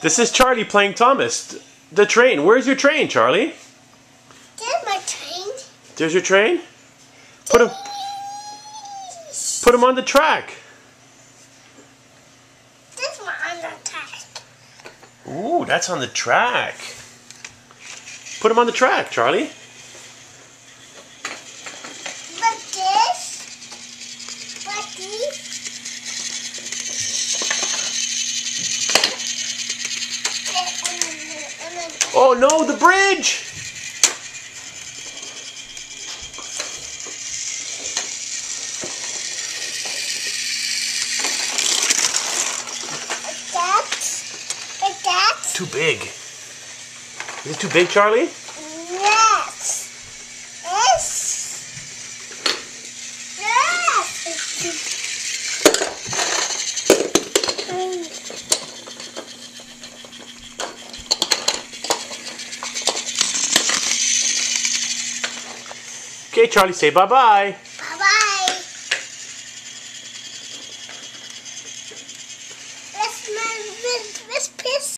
This is Charlie playing Thomas. The train. Where's your train, Charlie? There's my train. There's your train? Put him on the track. This one on the track. Ooh, that's on the track. Put him on the track, Charlie. But this? What these? Oh no, the bridge! That's too big. Is it too big, Charlie? Yes. Yes. Yes. Okay, Charlie, say bye-bye.